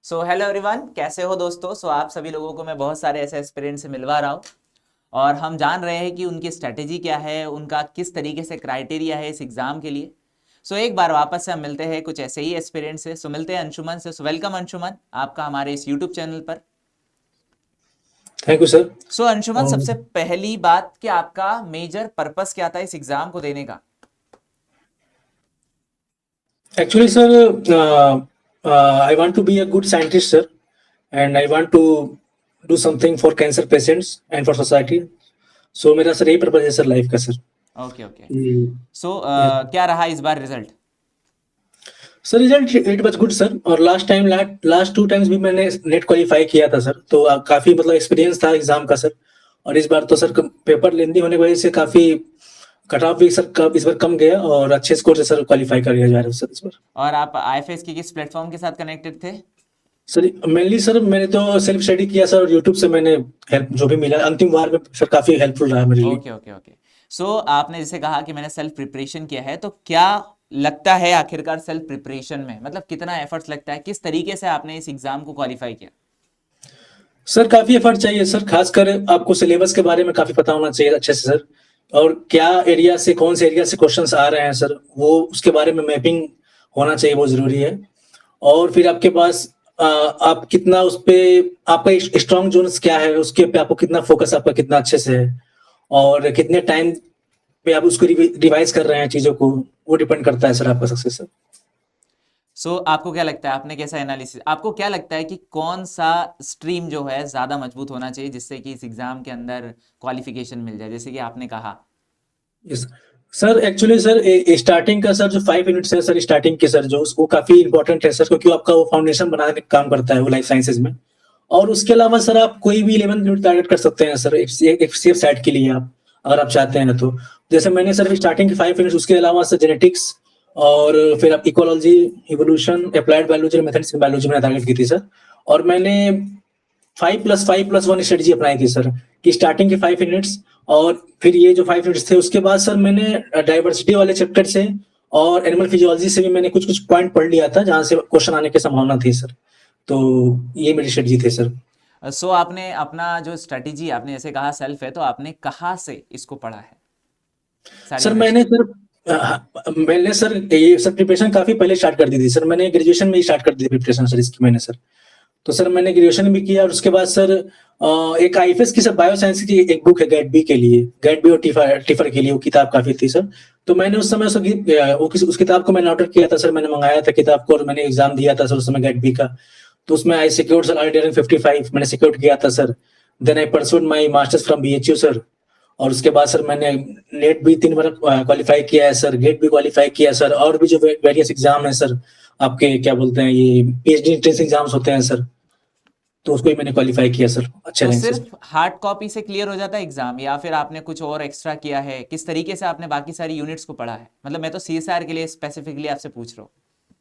So hello everyone, कैसे हो दोस्तों। आप सभी लोगों को मैं बहुत सारे ऐसे एस्पिरेंट से मिलवा रहा हूँ और हम जान रहे हैं कि उनकी स्ट्रेटेजी क्या है, उनका किस तरीके से क्राइटेरिया है इस एग्ज़ाम के लिए। एक बार वापस से हम मिलते हैं कुछ ऐसे ही एस्पिरेंट से। मिलते हैं अंशुमन से। वेलकम अंशुमन, आपका हमारे इस यूट्यूब चैनल पर। Thank you sir. अंशुमन, और सबसे पहली बात कि आपका मेजर पर्पस क्या था इस एग्ज़ाम को देने का। Actually sir, I want to be a good scientist sir, and I want to do something for cancer patients and for society. So मेरा सर यही पर्पज है सर लाइफ का सर। Okay okay. कि- क्या रहा इस बार result. Sir result it was good sir. और लास्ट टू टाइम्स भी मैंने नेट क्वालिफाई किया था सर, तो काफी मतलब एक्सपीरियंस था एग्जाम का सर। और इस बार तो सर पेपर लेंदी होने की वजह से काफी कट ऑफ भी सर इस बार कम गया, और अच्छे स्कोर से सर क्वालिफाई कर गया जा रहा है सर इस बार। और आप आईएफएस की किस प्लेटफॉर्म के साथ कनेक्टेड थे। सर मेनली सर मैंने तो सेल्फ स्टडी किया सर, और यूट्यूब से मैंने हेल्प जो भी मिला अंतिम बार में सर काफी हेल्पफुल रहा मेरे लिए। Okay okay okay. आपने जैसे कहा कि मैंने सेल्फ प्रिपरेशन किया है, तो क्या लगता है आखिरकार सेल्फ प्रिपरेशन में मतलब कितना एफर्ट्स लगता है, किस तरीके से आपने इस एग्जाम को क्वालिफाई किया। सर काफी एफर्ट चाहिए सर, खासकर आपको सिलेबस के बारे में काफी पता होना चाहिए अच्छे से सर। और क्या एरिया से कौन से एरिया से क्वेश्चंस आ रहे हैं सर, वो उसके बारे में मैपिंग होना चाहिए, वो जरूरी है। और फिर आपके पास आप कितना उस पे आपका स्ट्रॉन्ग जोन्स क्या है, उसके पे आपको कितना फोकस आपका कितना अच्छे से है, और कितने टाइम पे आप उसको रिवाइज कर रहे हैं चीजों को, वो डिपेंड करता है सर आपका सक्सेस सर। आपको क्या लगता है, आपने कैसा एनालिसिस, आपको क्या लगता है कि कौन सा स्ट्रीम जो है ज्यादा मजबूत होना चाहिए जिससे कि इस एग्जाम के अंदर क्वालिफिकेशन मिल जाए, जैसे कि आपने कहा। Yes sir. Actually sir starting का सर जो 5 यूनिट्स है सर, स्टार्टिंग के सर जो वो काफी इंपॉर्टेंट है सर, क्योंकि आपका वो फाउंडेशन बनाने का काम करता है वो लाइफ साइंसेज में। और उसके अलावा सर आप कोई भी 11 यूनिट टारगेट कर सकते हैं सर, एक सेफ साइड के लिए आप अगर आप चाहते हैं तो। जैसे मैंने सर स्टार्टिंग के 5 यूनिट्स, उसके अलावा सर जेनेटिक्स, और फिर आप ecology, evolution, applied biology, mathematics biology मैंने टारगेट की थी सर। और मैंने 5+5+1 स्ट्रेटजी अपनाई थी सर, कि स्टार्टिंग के 5 यूनिट्स, और फिर ये जो 5 यूनिट्स थे उसके बाद सर मैंने डाइवर्सिटी वाले चैप्टर से और एनिमल फिजियोलॉजी से भी मैंने कुछ कुछ पॉइंट पढ़ लिया था जहां से क्वेश्चन आने की संभावना थी सर। तो ये मेरी स्ट्रेटजी थी सर। आपने अपना जो स्ट्रेटेजी, आपने जैसे कहा सेल्फ है, तो आपने कहाँ से इसको पढ़ा है सारी सर नॉलेज। मैंने सर ये सब प्रिपरेशन काफी पहले स्टार्ट कर दी थी सर, मैंने ग्रेजुएशन में ही स्टार्ट कर दी थी प्रिपरेशन सर इसकी मैंने सर। तो सर मैंने ग्रेजुएशन भी किया, और उसके बाद सर एक आईएफएस की सर बायो साइंस की एक बुक है गैट बी के लिए, गैट बी और टिफर टिफर के लिए, वो किताब काफी थी सर। तो मैंने उस समय उस किताब को मैंने ऑर्डर किया था सर, मैंने मंगाया था किताब को, और मैंने एग्जाम दिया था सर उस समय गैट बी का। तो उसमें I secured sir I daring 55 मैंने सिक्योर किया था sir. Then I pursued my masters from BHU sir. और उसके बाद सर मैंने नेट भी 3 बार क्वालिफाई किया है सर, गेट भी क्वालिफाई किया है सर, और भी जो वेरियस एग्जाम है सर आपके क्या बोलते हैं ये पीएचडी एंट्रेंस एग्जाम्स होते हैं सर, तो उसको ही मैंने क्वालिफाई किया सर अच्छे रैंक से। सिर्फ हार्ड कॉपी से क्लियर हो जाता है एग्जाम, या फिर आपने कुछ और एक्स्ट्रा किया है, किस तरीके से आपने बाकी सारी यूनिट्स को पढ़ा है। मतलब मैं तो सीएसआर के लिए स्पेसिफिकली आपसे पूछ रहा हूँ।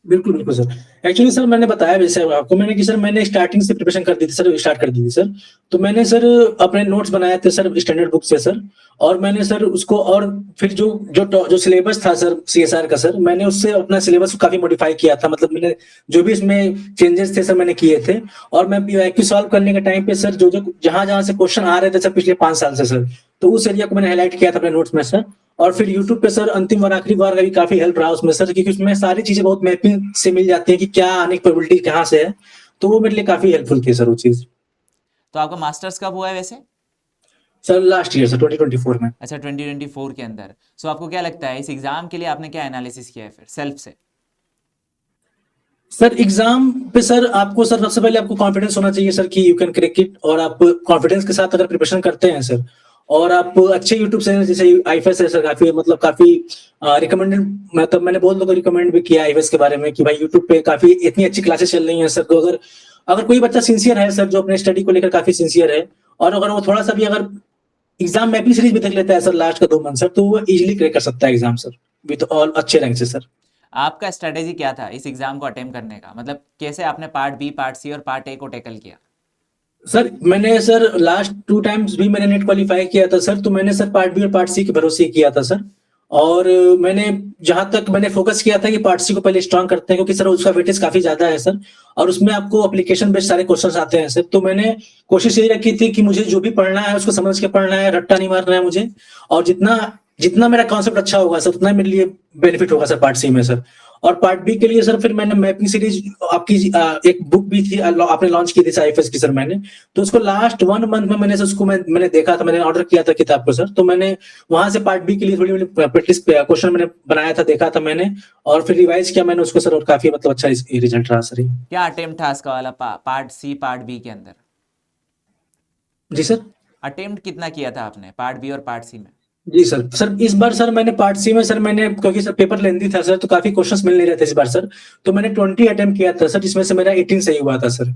बिल्कुल बिल्कुल सर। एक्चुअली सर मैंने बताया वैसे आपको मैंने कि सर मैंने स्टार्टिंग से प्रिपरेशन कर दी थी सर, स्टार्ट कर दी थी सर। तो मैंने सर अपने नोट्स बनाए थे सर स्टैंडर्ड बुक से सर। और मैंने सर उसको, और फिर जो सिलेबस था सर सीएसआर का सर, मैंने उससे अपना सिलेबस को काफी मॉडिफाई किया था, मतलब मैंने जो भी इसमें चेंजेस थे सर मैंने किए थे। और मैं पीवाईक्यू सॉल्व करने के टाइम पे सर जो जो जहां जहां से क्वेश्चन आ रहे थे सर पिछले 5 साल से सर, तो उस एरिया को मैंने हाईलाइट किया था अपने नोट्स में सर। और फिर यूट्यूब पे सर अंतिम और आखिरी बार का भी काफी हेल्प रहा उसमें सर, क्योंकि उसमें सारी चीजें बहुत मैपिंग से मिल जाती है कि क्या आने की प्रोबेबिलिटी कहाँ से है। तो वो मेरे लिए काफी हेल्पफुल थी सर वो चीज। तो आपका मास्टर्स कब हुआ है वैसे। सर लास्ट ईयर सर 2024 में। अच्छा, 2024 के अंदर। आपको क्या लगता है इस एग्जाम के लिए आपने क्या एनालिसिस किया है फिर सेल्फ से। सर एग्जाम पे सर आपको सर सबसे पहले आपको कॉन्फिडेंस होना चाहिए सर कि यू कैन क्रैक इट, और आप कॉन्फिडेंस के साथ अगर प्रिपरेशन करते हैं सर, और आप अच्छे यूट्यूब चैनल जैसे आईफएस है सर, काफी मतलब काफी रिकमेंडेड, मतलब मैंने बहुत लोगों को रिकमेंड भी किया आईफएस के बारे में कि भाई यूट्यूब पे काफी इतनी अच्छी क्लासेस चल रही हैं सर। तो अगर अगर कोई बच्चा सिंसियर है सर, जो अपने स्टडी को लेकर काफी सिंसियर है, और अगर वो थोड़ा सा भी अगर एग्जाम मैपिंग सीरीज भी देख लेता है सर लास्ट का 2 मंथ सर, तो वो इजिली क्रैक कर सकता है एग्जाम सर, विद ऑल अच्छे रैंक से सर। आपका स्ट्रेटेजी क्या था इस एग्जाम को अटेम्प्ट करने का, मतलब कैसे आपने पार्ट बी, पार्ट सी और पार्ट ए को टैकल किया। सर मैंने सर लास्ट 2 टाइम्स भी मैंने नेट क्वालिफाई किया था सर, तो मैंने सर पार्ट बी और पार्ट सी के भरोसे ही किया था सर। और मैंने जहां तक मैंने फोकस किया था कि पार्ट सी को पहले स्ट्रांग करते हैं, क्योंकि सर उसका वेटेज काफी ज्यादा है सर। और उसमें आपको एप्लीकेशन बेस्ड सारे क्वेश्चंस आते हैं सर। तो मैंने कोशिश यही रखी थी कि मुझे जो भी पढ़ना है उसको समझ के पढ़ना है, रट्टा नहीं मारना है मुझे, और जितना जितना मेरा कॉन्सेप्ट अच्छा होगा सर उतना मेरे लिए बेनिफिट होगा सर पार्ट सी में सर। और पार्ट बी के लिए सर फिर मैंने मैपिंग सीरीज आपकी एक बुक भी थी, आपने लॉन्च की थी आईएफएस की सर मैंने, तो उसको लास्ट 1 मंथ में मैंने सर उसको मैंने देखा था, मैंने ऑर्डर किया था किताब को सर। तो मैंने वहां से पार्ट बी के लिए थोड़ी प्रैक्टिस क्वेश्चन मैंने बनाया था, देखा था मैंने, और फिर रिवाइज किया मैंने उसको सर, और काफी मतलब अच्छा रिजल्ट रहा सर। क्या अटेम्प्ट था इसका वाला पार्ट सी पार्ट बी के अंदर? जी सर। अटेम्प्ट कितना किया था आपने पार्ट बी और पार्ट सी में? जी सर। सर इस बार सर मैंने पार्ट सी में सर मैंने, क्योंकि सर पेपर लेंथी था सर तो काफी क्वेश्चंस मिल नहीं रहे थे इस बार सर, तो मैंने 20 अटेम्प्ट किया था सर, जिसमें से मेरा 18 सही हुआ था सर।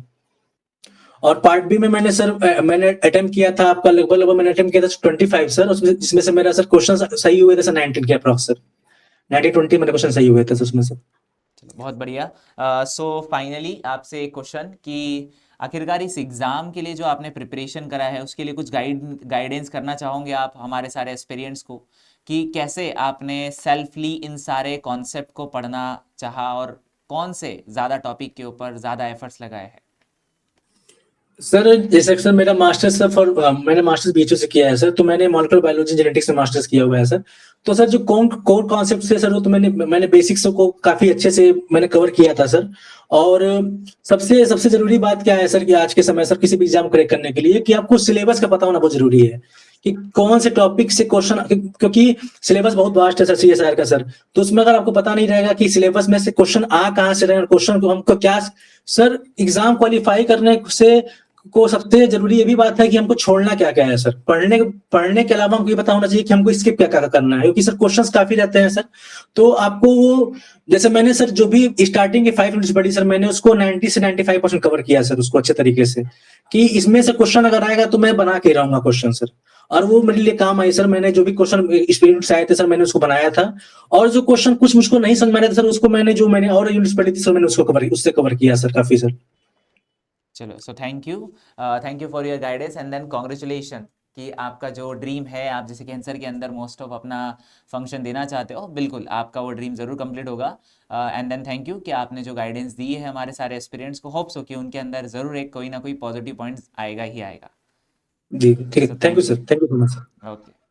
और पार्ट बी में मैंने सर मैंने अटेम्प्ट किया था आपका लगभग मैंने अटेम्प्ट किया था 25 सर, उसमें जिसमें से मेरा सर क्वेश्चन सही हुए थे सर 19 के अप्रॉक्स सर, 19-20 मेरे क्वेश्चन सही हुए थे सर उसमें सर। चलो बहुत बढ़िया। सो फाइनली आपसे एक क्वेश्चन कि आखिरकार इस एग्ज़ाम के लिए जो आपने प्रिपरेशन करा है उसके लिए कुछ गाइडेंस करना चाहोगे आप हमारे सारे एस्पिरेंट्स को, कि कैसे आपने सेल्फली इन सारे कॉन्सेप्ट को पढ़ना चाहा और कौन से ज़्यादा टॉपिक के ऊपर ज़्यादा एफर्ट्स लगाए हैं? सर जैसे सर मेरा मास्टर्स सर मैंने मास्टर्स बीएचयू से किया है सर, तो मैंने मॉलिक्यूलर बायोलॉजी जेनेटिक्स में मास्टर्स किया हुआ है सर। तो सर जो कोर कॉन्सेप्ट है सर वो तो मैंने बेसिक्स को काफी अच्छे से मैंने कवर किया था सर। और सबसे सबसे जरूरी बात क्या है सर कि आज के समय सर किसी भी एग्जाम क्रैक करने के लिए कि आपको सिलेबस का पता होना बहुत जरूरी है, कि कौन से टॉपिक से क्वेश्चन, क्योंकि सिलेबस बहुत वास्ट है सर सीएसआर का सर। तो उसमें अगर आपको पता नहीं रहेगा कि सिलेबस में से क्वेश्चन आ कहाँ से रहे हैं, क्वेश्चन को हमको क्या, सर एग्जाम क्वालिफाई करने से को सबसे जरूरी ये भी बात है कि हमको छोड़ना क्या क्या है सर। पढ़ने के अलावा हमको ये पता होना चाहिए कि हमको स्किप क्या क्या करना है, क्योंकि सर क्वेश्चंस काफी रहते हैं सर। तो आपको वो, जैसे मैंने सर जो भी स्टार्टिंग के 5 यूनिट्स पढ़ी सर मैंने उसको 90 से 95% कवर किया सर उसको अच्छे तरीके से, कि इसमें से क्वेश्चन अगर आएगा तो मैं बना के रहूंगा क्वेश्चन सर। और वो मेरे लिए काम आई सर, मैंने जो भी क्वेश्चन यूनिट्स आए थे सर मैंने उसको बनाया था। और जो क्वेश्चन कुछ मुझको नहीं समझ में आया था सर उसको मैंने और यूनिट्स पढ़ी थी सर मैंने उससे कवर किया सर काफी सर। चलो so thank you for your guidance and then congratulation कि आपका जो ड्रीम है, आप जैसे कैंसर के अंदर मोस्ट ऑफ अपना फंक्शन देना चाहते हो, बिल्कुल आपका वो ड्रीम ज़रूर कंप्लीट होगा। एंड देन थैंक यू कि आपने जो गाइडेंस दी है हमारे सारे एस्पिरेंट्स को, होप्स हो कि उनके अंदर ज़रूर एक कोई ना कोई पॉजिटिव पॉइंट्स आएगा ही आएगा। जी ठीक है, thank you sir, thank you so much sir. Okay.